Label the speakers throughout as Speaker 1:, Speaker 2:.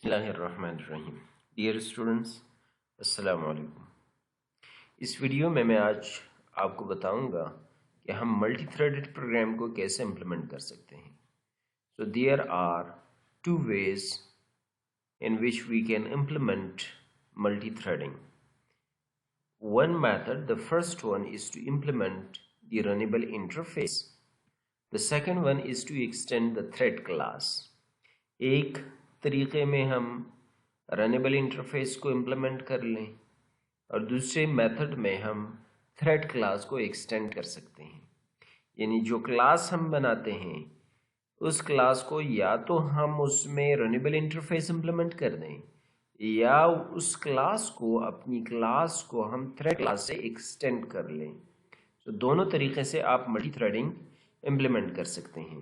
Speaker 1: बिस्मिल्लाहिर्रहमानिर्रहीम। Dear students, अस्सलाम वालेकुम। इस वीडियो में मैं आज आपको बताऊंगा कि हम मल्टी थ्रेडेड प्रोग्राम को कैसे इम्प्लीमेंट कर सकते हैं। So there are two ways in which we can implement multithreading. One method, the first one, is to implement the runnable interface. The second one is to extend the thread class. एक तरीके में हम runnable interface को implement कर लें और दूसरे method में हम थ्रेड क्लास को एक्सटेंड कर सकते हैं। यानी जो क्लास हम बनाते हैं उस क्लास को या तो हम उसमें रनेबल इंटरफेस इम्प्लीमेंट कर दें या उस क्लास को अपनी क्लास को हम थ्रेड क्लास से एक्सटेंड कर लें। तो दोनों तरीके से आप मल्टी थ्रेडिंग इम्प्लीमेंट कर सकते हैं।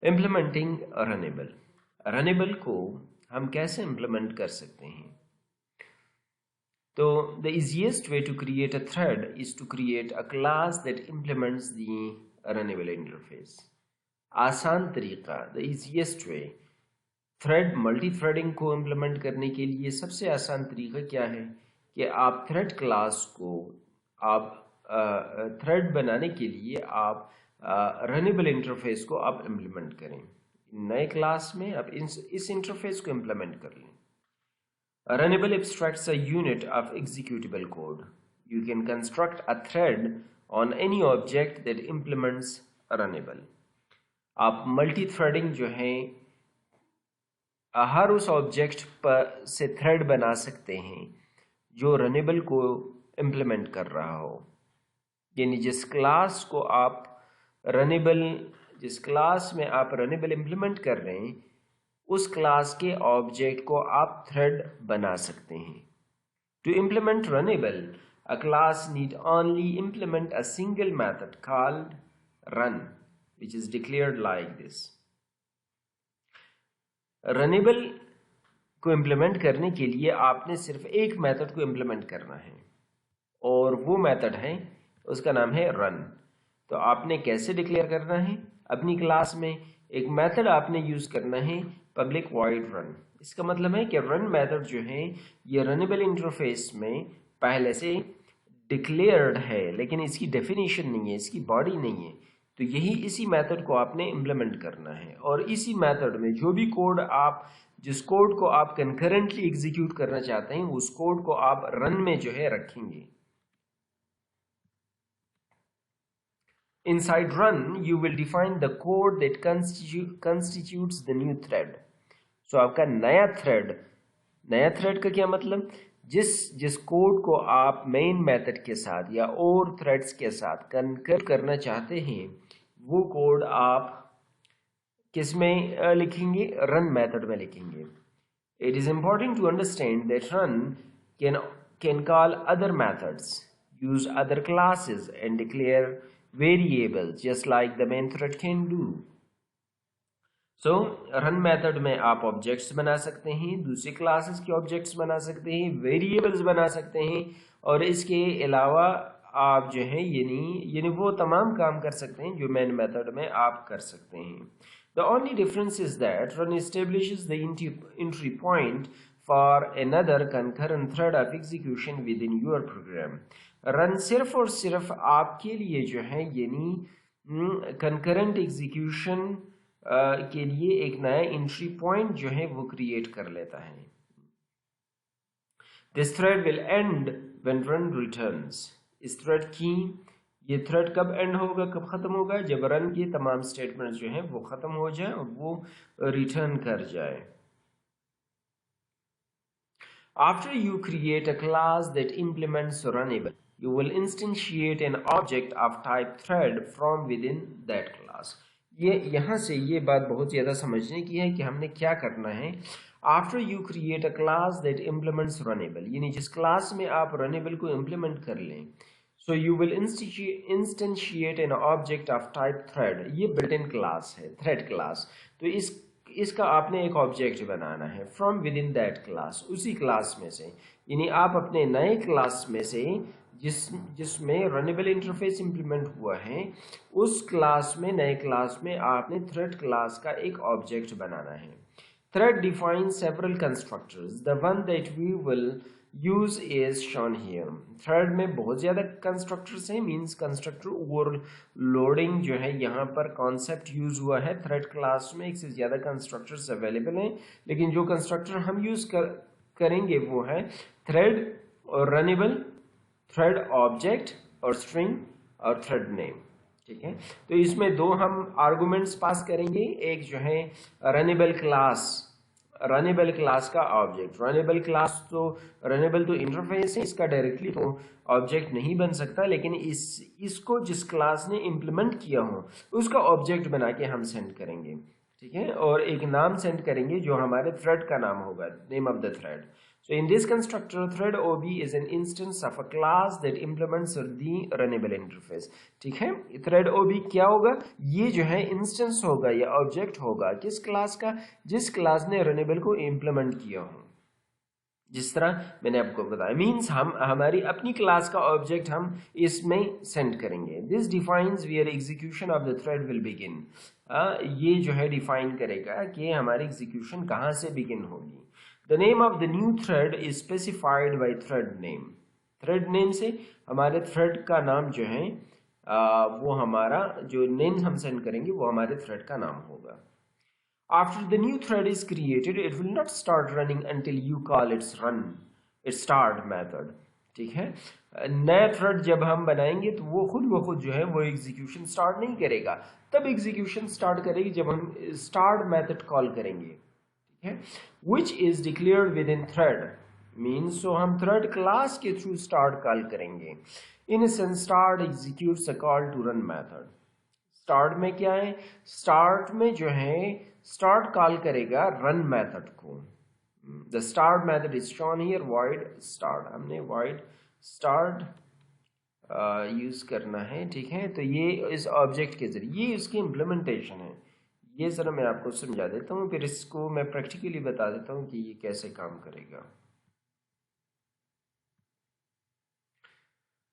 Speaker 1: इम्प्लीमेंटिंग रनेबल को हम कैसे इम्प्लीमेंट कर सकते हैं? तो the easiest way to create a thread is to create a class that implements the runnable interface. आसान तरीका, the easiest way, thread multithreading को इम्प्लीमेंट करने के लिए सबसे आसान तरीका क्या है कि आप थ्रेड क्लास को थ्रेड बनाने के लिए आप रनेबल इंटरफेस को आप इम्प्लीमेंट करें। नए क्लास में आप इस इंटरफेस को इम्प्लीमेंट कर लें। Runnable abstracts a unit of executable code. You can construct a thread on any object that implements runnable. आप मल्टी थ्रेडिंग जो है हर उस ऑब्जेक्ट पर से थ्रेड बना सकते हैं जो रनेबल को इम्प्लीमेंट कर रहा हो। यानी जिस क्लास में आप रनेबल इम्प्लीमेंट कर रहे हैं उस क्लास के ऑब्जेक्ट को आप थ्रेड बना सकते हैं। To implement runnable, a class need only implement a single method called run, which is declared like this. Runnable को इम्प्लीमेंट करने के लिए आपने सिर्फ एक मेथड को इम्प्लीमेंट करना है और वो मेथड है, उसका नाम है रन। तो आपने कैसे डिक्लेयर करना है? अपनी क्लास में एक मेथड आपने यूज करना है पब्लिक वॉइड रन। इसका मतलब है कि रन मेथड जो है ये रनेबल इंटरफेस में पहले से डिक्लेयर्ड है लेकिन इसकी डेफिनेशन नहीं है, इसकी बॉडी नहीं है। तो यही इसी मेथड को आपने इम्प्लीमेंट करना है और इसी मेथड में जो भी कोड जिस कोड को आप कंकरेंटली एग्जीक्यूट करना चाहते हैं उस कोड को आप रन में जो है रखेंगे। Inside run, you will define the code that constitutes the new thread. So आपका नया थ्रेड का क्या मतलब? जिस कोड को आप मेन मेथड के साथ या और थ्रेड्स के साथ कन्कर करना चाहते हैं वो कोड आप किस में लिखेंगे? रन मेथड में लिखेंगे। It is important to understand that run can call other methods, use other classes and declare variables just like the main thread can do. So run method में आप ऑब्जेक्ट्स बना सकते हैं, दूसरी क्लासेस के objects बना सकते हैं, वेरिएबल्स बना सकते हैं और इसके अलावा आप जो है यानी वो तमाम काम कर सकते हैं जो मेन मेथड में आप कर सकते हैं। The only difference is that run establishes the entry point for another concurrent thread of execution within your program. Run सिर्फ और सिर्फ आपके लिए जो है यानी कंकरेंट एग्जीक्यूशन के लिए एक नया एंट्री पॉइंट जो है वो क्रिएट कर लेता है। This thread will end when run returns. इस थ्रेड की ये थ्रेड कब एंड होगा, कब खत्म होगा? जब रन की तमाम स्टेटमेंट जो है वो खत्म हो जाए और वो रिटर्न कर जाए। After you create a class that implements runnable, you will instantiate an object of type thread from within that class. यहाँ से ये बात बहुत ज़्यादा समझने की है कि हमने क्या करना है। After you create a class that implements runnable, यानी जिस क्लास में आप runnable को implement कर लें, so you will instantiate an object of type thread. ये built-in class है, thread class. तो इसका आपने एक ऑब्जेक्ट बनाना है from with in that class, उसी क्लास में से। यानी आप अपने नए क्लास में से जिसमें रनेबल इंटरफेस इंप्लीमेंट हुआ है, उस क्लास में, नए क्लास में आपने थ्रेड क्लास का एक ऑब्जेक्ट बनाना है। Thread defines several constructors, the one that we will use is shown here. Thread में बहुत ज़्यादा कंस्ट्रक्टर्स हैं, मीन्स कंस्ट्रक्टर ओवरलोडिंग जो है यहाँ पर कॉन्सेप्ट यूज हुआ है। थ्रेड क्लास में एक से ज़्यादा कंस्ट्रक्टर्स अवेलेबल हैं, लेकिन जो कंस्ट्रक्टर हम यूज करेंगे वो है थ्रेड और रनेबल, थ्रेड ऑब्जेक्ट और स्ट्रिंग और थ्रेड नेम। ठीक है, तो इसमें दो हम आर्गुमेंट्स पास करेंगे। एक जो है रनेबल क्लास, रनेबल क्लास का ऑब्जेक्ट। रनेबल क्लास तो, रनेबल तो इंटरफेस है, इसका डायरेक्टली तो ऑब्जेक्ट नहीं बन सकता, लेकिन इसको जिस क्लास ने इम्प्लीमेंट किया हो उसका ऑब्जेक्ट बना के हम सेंड करेंगे। ठीक है, और एक नाम सेंड करेंगे जो हमारे थ्रेड का नाम होगा, name of the thread. So in this constructor, thread OB is an instance of a class that implements the runnable interface. ठीक है, thread OB क्या होगा? ये जो है इंस्टेंस होगा या ऑब्जेक्ट होगा किस क्लास का? जिस क्लास ने रनेबल को इम्प्लीमेंट किया हो। जिस तरह मैंने आपको बताया, मीन्स हम हमारी अपनी क्लास का ऑब्जेक्ट हम इसमें सेंड करेंगे। This defines where execution of the thread will begin. ये जो है डिफाइन करेगा कि हमारी एग्जीक्यूशन कहाँ से बिगिन होगी। The name of the new thread is specified by thread name. Thread name से हमारे thread का नाम जो है वो हमारा जो name हम send करेंगे वो हमारे thread का नाम होगा। After the new thread is created, it will not start running until you call its start method. ठीक है, नया थ्रेड जब हम बनाएंगे तो वो खुद ब खुद जो है वो एग्जीक्यूशन स्टार्ट नहीं करेगा, तब एग्जीक्यूशन स्टार्ट करेगी जब हम स्टार्ट मेथड कॉल करेंगे। which is declared within thread, means so हम thread class के थ्रू start कॉल करेंगे। in essence start executes a call to run method। start में क्या है? start में जो है start कॉल करेगा run method को। the start method is shown here, void start, हमने void start यूज करना है। ठीक है, तो ये इस ऑब्जेक्ट के जरिए ये इसकी इम्प्लीमेंटेशन है। ये ज़रा मैं आपको समझा देता हूँ, फिर इसको मैं प्रैक्टिकली बता देता हूँ कि ये कैसे काम करेगा।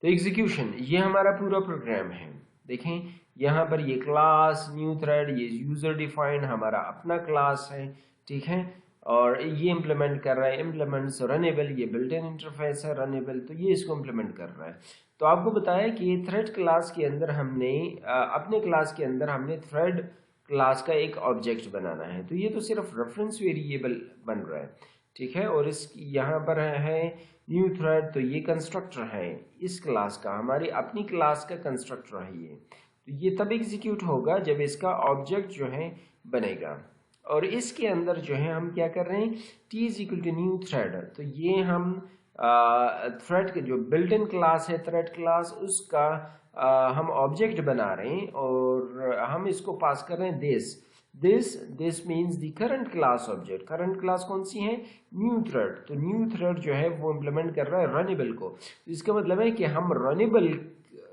Speaker 1: तो एग्जीक्यूशन, ये हमारा पूरा प्रोग्राम है। देखें यहाँ पर ये क्लास न्यू थ्रेड, ये यूज़र डिफाइंड हमारा अपना क्लास है। ठीक है, और ये इम्प्लीमेंट कर रहा है इम्प्लीमेंट्स रनेबल, ये बिल्ट इन इंटरफेस है रनेबल, तो ये इसको इम्प्लीमेंट कर रहा है। तो आपको बताया कि थ्रेड क्लास के अंदर हमने अपने क्लास के अंदर हमने थ्रेड क्लास का एक ऑब्जेक्ट बनाना है। तो ये तो सिर्फ रेफरेंस वेरिएबल बन रहा है। ठीक है, और इस यहाँ पर है न्यू थ्रेड, तो ये कंस्ट्रक्टर है इस क्लास का, हमारी अपनी क्लास का कंस्ट्रक्टर है ये। तो ये तब एग्जीक्यूट होगा जब इसका ऑब्जेक्ट जो है बनेगा। और इसके अंदर जो है हम क्या कर रहे हैं, t is equal to new thread. तो ये हम थ्रेड के जो बिल्ट इन क्लास है थ्रेड क्लास, उसका हम ऑब्जेक्ट बना रहे हैं और हम इसको पास कर रहे हैं this means the current class object. Current class कौन सी है? New thread. तो न्यू थ्रेड जो है वो इम्प्लीमेंट कर रहा है रनेबल को। तो इसका मतलब है कि हम रनेबल,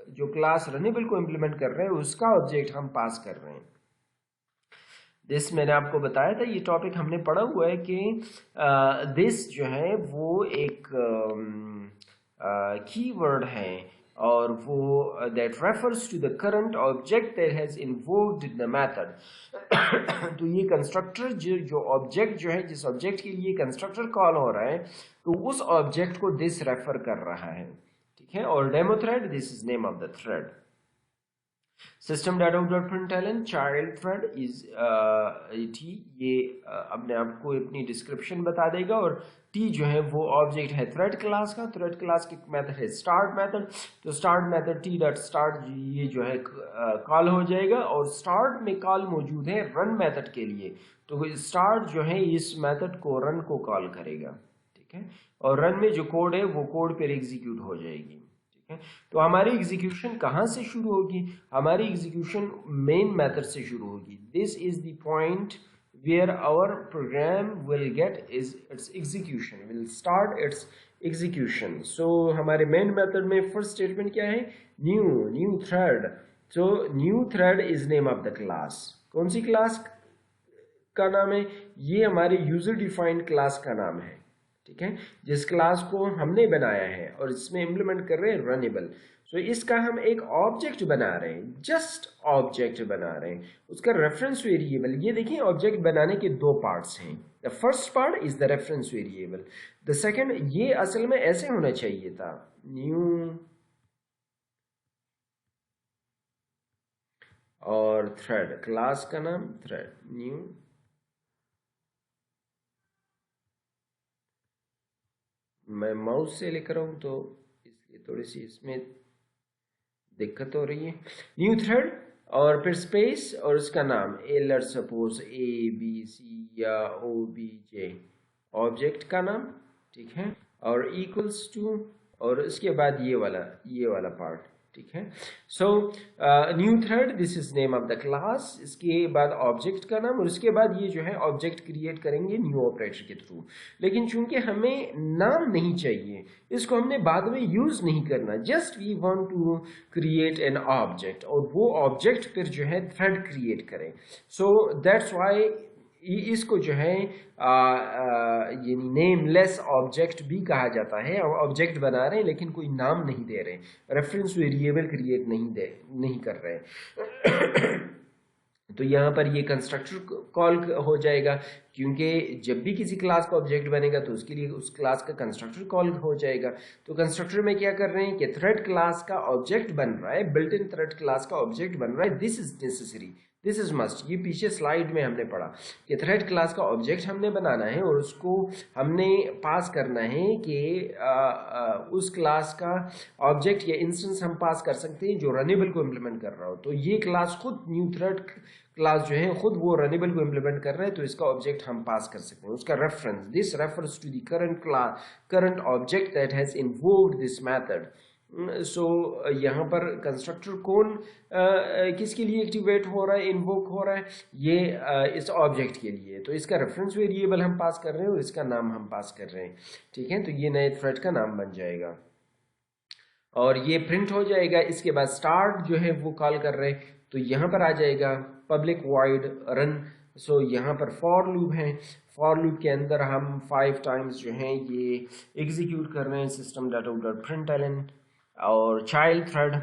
Speaker 1: जो क्लास रनेबल को इम्प्लीमेंट कर रहे हैं उसका ऑब्जेक्ट हम पास कर रहे हैं। दिस मैंने आपको बताया था, ये टॉपिक हमने पढ़ा हुआ है कि दिस जो है वो एक कीवर्ड है और वो that refers to the current object that has invoked in the method. तो ये कंस्ट्रक्टर जो ऑब्जेक्ट जो है, जिस ऑब्जेक्ट के लिए कंस्ट्रक्टर कॉल हो रहा है, तो उस ऑब्जेक्ट को दिस रेफर कर रहा है। ठीक है, और demo thread, this is name of the thread. system.out.println child thread is t, ये अपने आपको अपनी डिस्क्रिप्शन बता देगा। और t जो है वो ऑब्जेक्ट है थ्रेड क्लास का। थ्रेड क्लास की मेथड है स्टार्ट मेथड। तो स्टार्ट मेथड t.start ये जो है कॉल हो जाएगा, और स्टार्ट में कॉल मौजूद है रन मेथड के लिए। तो स्टार्ट जो है इस मेथड को रन को कॉल करेगा। ठीक है, और रन में जो कोड है वो कोड पर एग्जीक्यूट हो जाएगी। तो हमारी एग्जीक्यूशन कहाँ से शुरू होगी? हमारी एग्जीक्यूशन मेन मेथड से शुरू होगी। This is the point where our program will get its execution, will start its execution. So हमारे मेन मेथड में फर्स्ट स्टेटमेंट क्या है? New thread. So new thread is name of the class. कौन सी class का नाम है? ये हमारे यूजर डिफाइंड क्लास का नाम है। ठीक है, जिस क्लास को हमने बनाया है और इसमें इम्प्लीमेंट कर रहे हैं रनेबल। सो इसका हम एक ऑब्जेक्ट बना रहे हैं, जस्ट ऑब्जेक्ट बना रहे हैं, उसका रेफरेंस वेरिएबल। ये देखिए ऑब्जेक्ट बनाने के दो पार्ट्स हैं। The first part is the reference variable, the second, ये असल में ऐसे होना चाहिए था, न्यू और थ्रेड, क्लास का नाम थ्रेड, न्यू, मैं माउस से लेकर हूं तो इसलिए थोड़ी सी इसमें दिक्कत हो रही है। न्यू थ्रेड और फिर स्पेस और इसका नाम लेट्स सपोज ABC या OBJ, ऑब्जेक्ट का नाम, ठीक है, और इक्वल्स टू, और इसके बाद ये वाला पार्ट, ठीक है। सो new thread, this is name of the class, इसके बाद ऑब्जेक्ट का नाम, और इसके बाद ये जो है ऑब्जेक्ट क्रिएट करेंगे न्यू ऑपरेटर के थ्रू। लेकिन चूंकि हमें नाम नहीं चाहिए, इसको हमने बाद में यूज नहीं करना, just we want to create an object, और वो ऑब्जेक्ट फिर जो है थ्रेड क्रिएट करें। सो दैट्स व्हाई इसको जो है यानी नेमलेस ऑब्जेक्ट भी कहा जाता है। ऑब्जेक्ट बना रहे हैं लेकिन कोई नाम नहीं दे रहे, रेफरेंस वेरिएबल क्रिएट नहीं कर रहे। तो यहाँ पर ये कंस्ट्रक्टर कॉल हो जाएगा, क्योंकि जब भी किसी क्लास का ऑब्जेक्ट बनेगा तो उसके लिए उस क्लास का कंस्ट्रक्टर कॉल हो जाएगा। तो कंस्ट्रक्टर में क्या कर रहे हैं कि थ्रेड क्लास का ऑब्जेक्ट बन रहा है, बिल्ट इन थ्रेड क्लास का ऑब्जेक्ट बन रहा है, this is necessary, this is must. ये पीछे स्लाइड में हमने पढ़ा कि थ्रेड क्लास का ऑब्जेक्ट हमने बनाना है और उसको हमने पास करना है कि उस क्लास का ऑब्जेक्ट या इंस्टेंस हम पास कर सकते हैं जो रनेबल को इम्प्लीमेंट कर रहा हो। तो ये क्लास खुद न्यू थ्रेड क्लास जो है खुद वो रनेबल को इम्प्लीमेंट कर रहा है, तो इसका ऑब्जेक्ट हम पास कर सकते हैं। उसका reference, this refers to the current object that has invoked this method. So यहाँ पर कंस्ट्रक्टर कौन किसके लिए एक्टिवेट हो रहा है, इन्वोक हो रहा है, ये इस ऑब्जेक्ट के लिए। तो इसका रेफरेंस वेरिएबल हम पास कर रहे हैं और इसका नाम हम पास कर रहे हैं, ठीक है। तो ये नए थ्रेड का नाम बन जाएगा और ये प्रिंट हो जाएगा। इसके बाद स्टार्ट जो है वो कॉल कर रहे हैं, तो यहाँ पर आ जाएगा पब्लिक वॉइड रन। सो यहाँ पर फॉर लूप है, फॉर लूप के अंदर हम 5 टाइम्स जो है ये एग्जीक्यूट कर रहे हैं सिस्टम डॉट प्रिंटलन, और चाइल्ड थ्रेड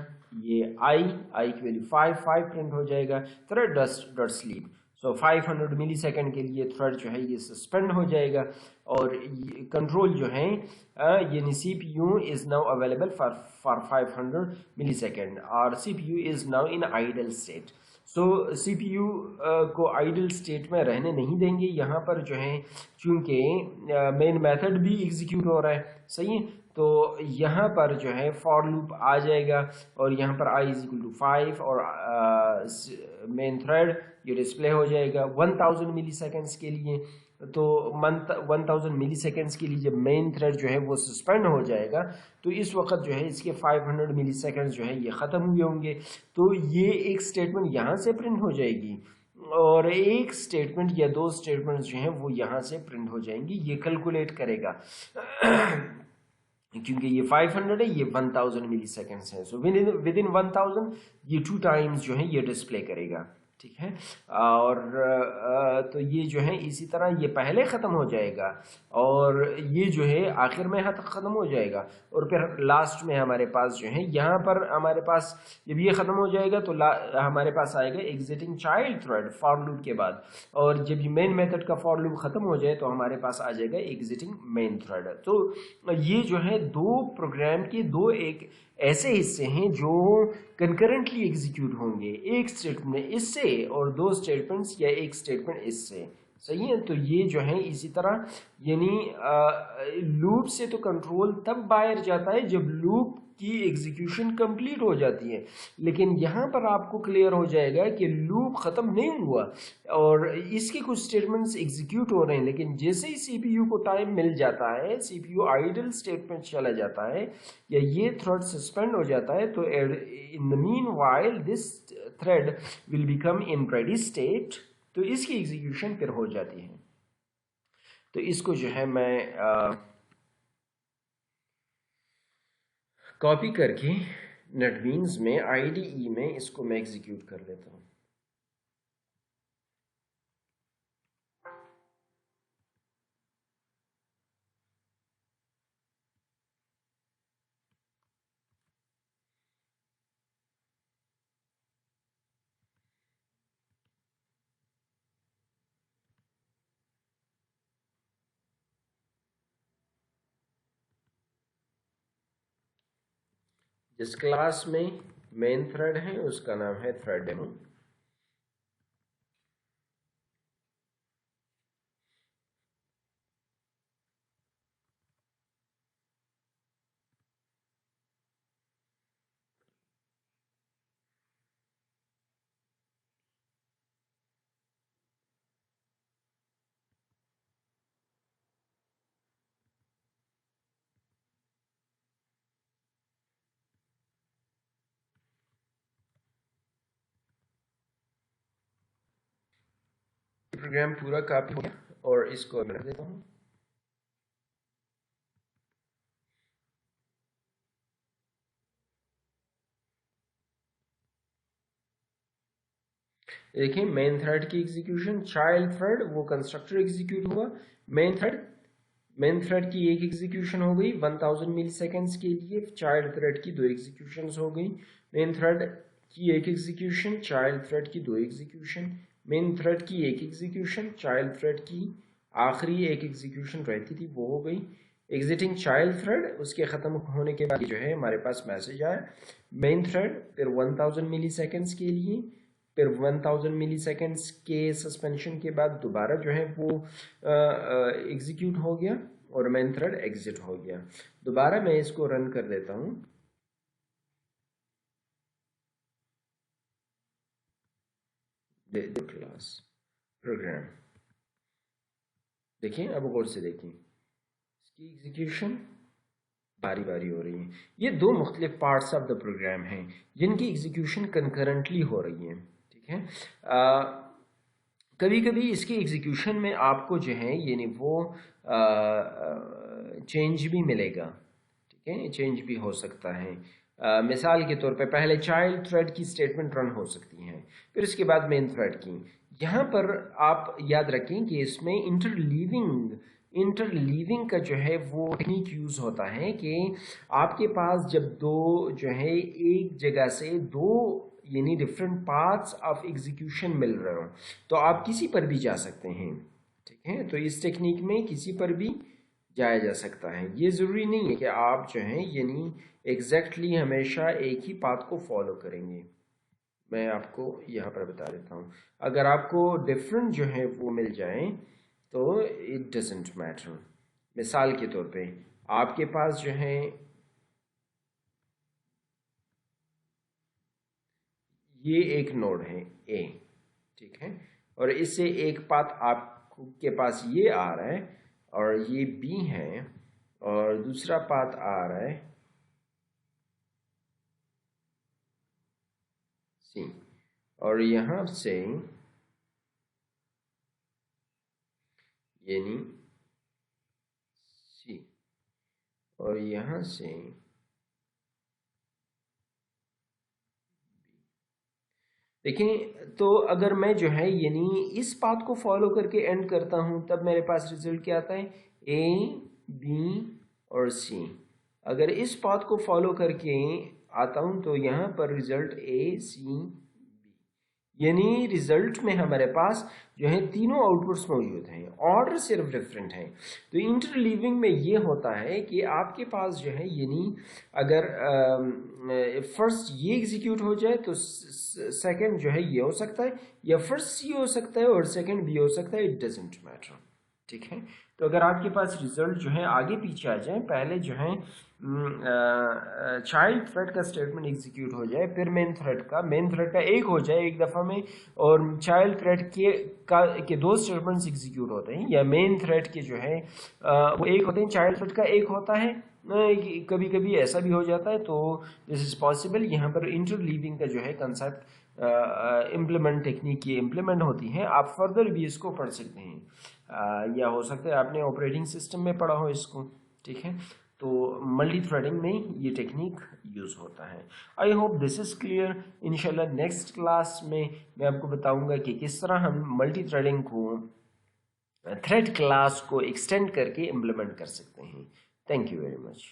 Speaker 1: ये आई की वैल्यू 5 प्रिंट हो जाएगा, थ्रेड डॉट स्लीप। सो 500 मिली सेकेंड के लिए थ्रेड जो है ये सस्पेंड हो जाएगा, और कंट्रोल जो है यानी CPU is now available for 500 millisecond, और CPU is now in idle state. So CPU को आइडल स्टेट में रहने नहीं देंगे। यहाँ पर जो है चूंकि मेन मेथड भी एग्जीक्यूट हो रहा है, सही है, तो यहाँ पर जो है फॉर लूप आ जाएगा और यहाँ पर i इज इक्वल टू 5 और मेन थ्रेड ये डिस्प्ले हो जाएगा 1000 मिली सेकेंड्स के लिए। तो 1000 मिली सेकेंड्स के लिए जब मेन थ्रेड जो है वो सस्पेंड हो जाएगा तो इस वक्त जो है इसके 500 मिली सेकेंड्स जो है ये ख़त्म हुए होंगे। तो ये एक स्टेटमेंट यहाँ से प्रिंट हो जाएगी और एक स्टेटमेंट या दो स्टेटमेंट जो हैं वो यहाँ से प्रिंट हो जाएंगी। ये कैलकुलेट करेगा क्योंकि ये 500 है, ये 1000 मिली सेकेंड्स है। सो विद इन 1000 ये 2 टाइम्स जो है ये डिस्प्ले करेगा, ठीक है। और तो ये जो है इसी तरह ये पहले ख़त्म हो जाएगा और ये जो है आखिर में ख़त्म हो जाएगा, और फिर लास्ट में हमारे पास जो है यहाँ पर हमारे पास जब ये ख़त्म हो जाएगा तो हमारे पास आएगा exiting child thread for loop के बाद, और जब ये मेन मेथड का फॉर लूप ख़त्म हो जाए तो हमारे पास आ जाएगा एग्जिटिंग मेन थ्रेड। तो ये जो है दो प्रोग्राम के दो एक ऐसे हिस्से हैं जो कंकरेंटली एग्जीक्यूट होंगे, एक स्टेटमेंट इससे और दो स्टेटमेंट्स या एक स्टेटमेंट इससे, सही है। तो ये जो है इसी तरह यानी लूप से तो कंट्रोल तब बाहर जाता है जब लूप की एग्जीक्यूशन कंप्लीट हो जाती है, लेकिन यहाँ पर आपको क्लियर हो जाएगा कि लूप ख़त्म नहीं हुआ और इसके कुछ स्टेटमेंट्स एग्जीक्यूट हो रहे हैं, लेकिन जैसे ही CPU को टाइम मिल जाता है, CPU आइडल स्टेट में चला जाता है या ये थ्रेड सस्पेंड हो जाता है, तो in the mean while this thread will become in ready state, तो इसकी एग्जीक्यूशन फिर हो जाती है। तो इसको जो है मैं कॉपी करके नेटबीन्स में IDE में इसको मैं एग्जीक्यूट कर लेता हूँ। जिस क्लास में मेन थ्रेड है उसका नाम है थ्रेड डेमो। प्रोग्राम पूरा कॉपी हो गया और इसको मैं रख देता हूँ। देखिए मेन थ्रेड की एग्जीक्यूशन, चाइल्ड थ्रेड वो कंस्ट्रक्टर एग्जीक्यूट हुआ, मेन थ्रेड की एक एग्जीक्यूशन हो गई 1000 मिली सेकेंड्स के लिए, चाइल्ड थ्रेड की 2 एग्जीक्यूशंस हो गई। मेन थ्रेड की एक एग्जीक्यूशन, चाइल्ड थ्रेड की 2 एग्जीक्यूशन, मेन थ्रेड की एक एग्जीक्यूशन, चाइल्ड थ्रेड की आखिरी एक एग्जीक्यूशन रहती थी वो हो गई। एग्जिटिंग चाइल्ड थ्रेड, उसके ख़त्म होने के बाद जो है हमारे पास मैसेज आया मेन थ्रेड फिर 1000 मिली सेकेंड्स के लिए, फिर 1000 मिली सेकेंड्स के सस्पेंशन के बाद दोबारा जो है वो एग्जीक्यूट हो गया और मेन थ्रेड एग्जिट हो गया। दोबारा मैं इसको रन कर देता हूँ। क्लास प्रोग्राम देखिए, अब गौर से देखिए इसकी एग्जीक्यूशन बारी बारी हो रही है। ये 2 मुख्तलिफ पार्ट्स ऑफ द प्रोग्राम हैं जिनकी एग्जीक्यूशन कंकरेंटली हो रही है, ठीक है। कभी कभी इसके एग्जीक्यूशन में आपको जो है यानी वो चेंज भी मिलेगा, ठीक है, चेंज भी हो सकता है। मिसाल के तौर पे पहले चाइल्ड थ्रेड की स्टेटमेंट रन हो सकती हैं, फिर उसके बाद मेन थ्रेड की। यहाँ पर आप याद रखें कि इसमें इंटरलीविंग का जो है वो टेक्निक यूज़ होता है कि आपके पास जब दो जो है एक जगह से 2 यानी डिफरेंट पार्ट्स ऑफ एग्जीक्यूशन मिल रहे हो तो आप किसी पर भी जा सकते हैं, ठीक है। तो इस टेक्निक में किसी पर भी जाया जा सकता है। ये ज़रूरी नहीं है कि आप जो है यानी एग्जैक्टली हमेशा एक ही पाथ को फॉलो करेंगे। मैं आपको यहाँ पर बता देता हूँ, अगर आपको डिफरेंट जो है वो मिल जाए तो इट डजेंट मैटर। मिसाल के तौर पे आपके पास जो है ये एक नोड है ए, ठीक है, और इससे एक पाथ आपके पास ये आ रहा है और ये बी है और दूसरा पाथ आ रहा है सी, और यहाँ से यानी सी और यहाँ से देखें। तो अगर मैं जो है यानी इस पाथ को फॉलो करके एंड करता हूं तब मेरे पास रिजल्ट क्या आता है ए बी और सी। अगर इस पाथ को फॉलो करके आता हूं तो यहाँ पर रिजल्ट ए सी बी, यानी रिजल्ट में हमारे पास जो है तीनों आउटपुट्स मौजूद हैं, ऑर्डर सिर्फ डिफरेंट है। तो इंटरलीविंग में ये होता है कि आपके पास जो है यानी अगर फर्स्ट ये एग्जीक्यूट हो जाए तो सेकंड जो है ये हो सकता है, या फर्स्ट सी हो सकता है और सेकंड बी हो सकता है, इट डजेंट मैटर, ठीक है। तो अगर आपके पास रिजल्ट जो है आगे पीछे आ जाए, पहले जो है चाइल्ड थ्रेड का स्टेटमेंट एग्जीक्यूट हो जाए, फिर मेन थ्रेड का एक हो जाए एक दफ़ा में, और चाइल्ड थ्रेड के 2 स्टेटमेंट्स एग्जीक्यूट होते हैं, या मेन थ्रेड के जो है वो एक होते हैं, चाइल्ड थ्रेड का एक होता है। कभी कभी ऐसा भी हो जाता है, तो दिस इज़ पॉसिबल। यहाँ पर इंटरलीविंग का जो है कंसेप्ट इम्प्लीमेंट टेक्निक ये इम्प्लीमेंट होती है। आप फर्दर भी इसको पढ़ सकते हैं, या हो सकता है आपने ऑपरेटिंग सिस्टम में पढ़ा हो इसको, ठीक है। तो मल्टी थ्रेडिंग में ये टेक्निक यूज़ होता है। I hope this is clear. इंशाल्लाह नेक्स्ट क्लास में मैं आपको बताऊंगा कि किस तरह हम मल्टी थ्रेडिंग को थ्रेड क्लास को एक्सटेंड करके इम्प्लीमेंट कर सकते हैं। Thank you very much.